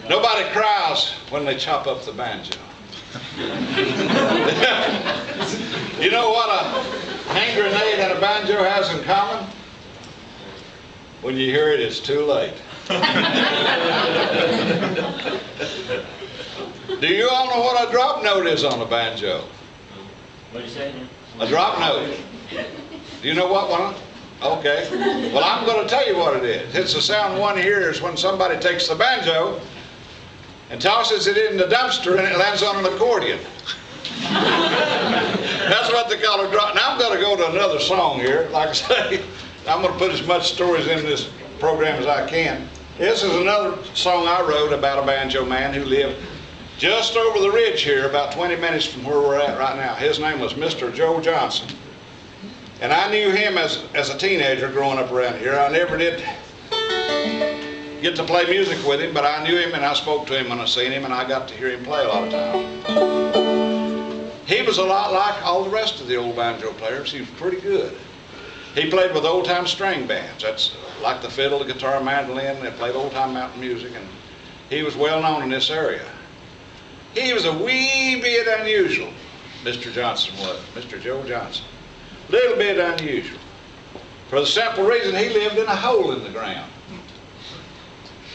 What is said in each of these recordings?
Nobody cries when they chop up the banjo. You know what a hand grenade and a banjo has in common? When you hear it, it's too late. Do you all know what a drop note is on a banjo? What do you say? A drop note. Do you know what one? Okay. Well, I'm going to tell you what it is. It's the sound one hears when somebody takes the banjo and tosses it in the dumpster and it lands on an accordion. That's what they call a drop. Now I'm going to go to another song here. Like I say, I'm going to put as much stories in this program as I can. This is another song I wrote about a banjo man who lived just over the ridge here, about 20 minutes from where we're at right now. His name was Mr. Joe Johnson. And I knew him as a teenager growing up around here. I never did get to play music with him, but I knew him and I spoke to him when I seen him, and I got to hear him play a lot of times. He was a lot like all the rest of the old banjo players. He was pretty good. He played with old-time string bands. That's like the fiddle, the guitar, mandolin. They played old-time mountain music, and he was well known in this area. He was a wee bit unusual, Mr. Johnson was, Mr. Joe Johnson. A little bit unusual. For the simple reason he lived in a hole in the ground.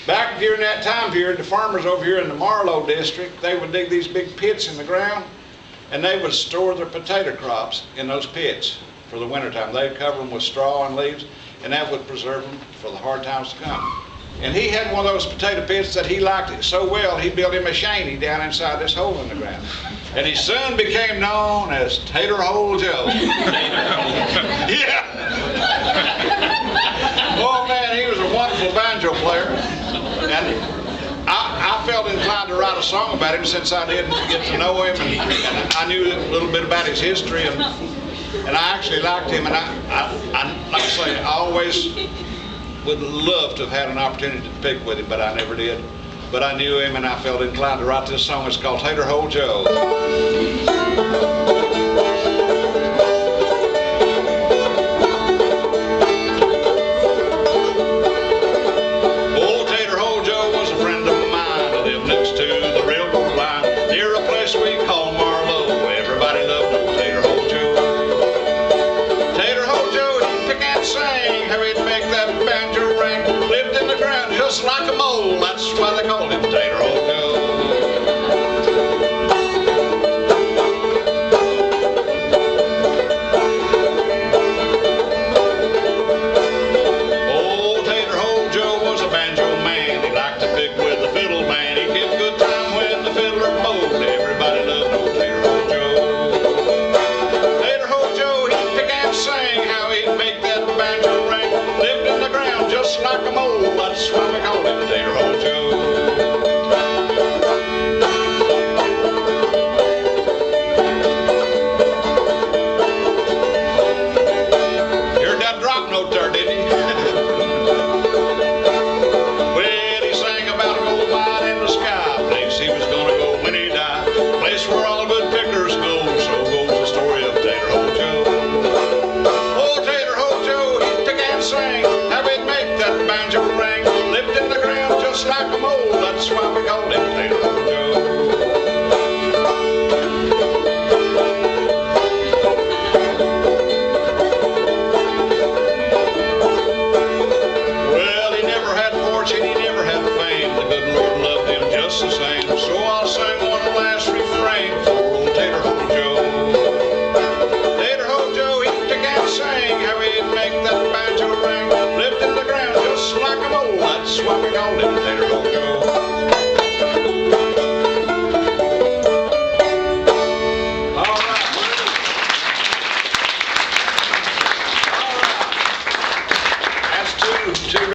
Back during that time period, the farmers over here in the Marlow district, they would dig these big pits in the ground, and they would store their potato crops in those pits for the wintertime. They'd cover them with straw and leaves, and that would preserve them for the hard times to come. And he had one of those potato pits that he liked it so well, he built him a shanty down inside this hole in the ground. And he soon became known as Tater Hole Joe. Yeah. Oh man, he was a wonderful banjo player. And I felt inclined to write a song about him since I didn't get to know him, and I knew a little bit about his history, and I actually liked him, and I like I say, I always would love to have had an opportunity to pick with him, but I never did. But I knew him and I felt inclined to write this song. It's called Tater Hole Joe. Old Tater Hole Joe was a friend of mine. I lived next to the railroad line, near a place we call Marlow. Everybody loved old Tater Hole Joe. Tater Hole Joe, he'd pick and sing, how he'd make that banjo ring. Lived in the ground just like a mole, that's why they called him Tater Hole Joe. Old Tater Hole Joe was a banjo man. He liked to pick with the fiddle man. He kept good time when the fiddler bowed. Everybody loved old Tater Hole Joe. Tater Hole Joe, he'd pick and sing, how he'd make that banjo ring. Lived in the ground just like a mole, that's why we called him Tater Hole Joe. You heard that drop note there, didn't he? Well, he sang about a gold mine in the sky, place he was gonna go when he died, place where all good pickers go. So goes the story of Tater Hole Joe. Oh, Tater Hole Joe, he'd pick and sing, how he'd make that banjo ring. Lived in the ground just like a mole, that's why we called him Tater Hole Joe. Well, he never had fortune, he never had fame. The good Lord loved him just the same. So I'll sing one last refrain for old Tater Hole Joe. Tater Hole Joe, he'd pick and sing, how he'd make that banjo ring. Lived in the ground just like a mole, that's why we called him Tater Hole Joe.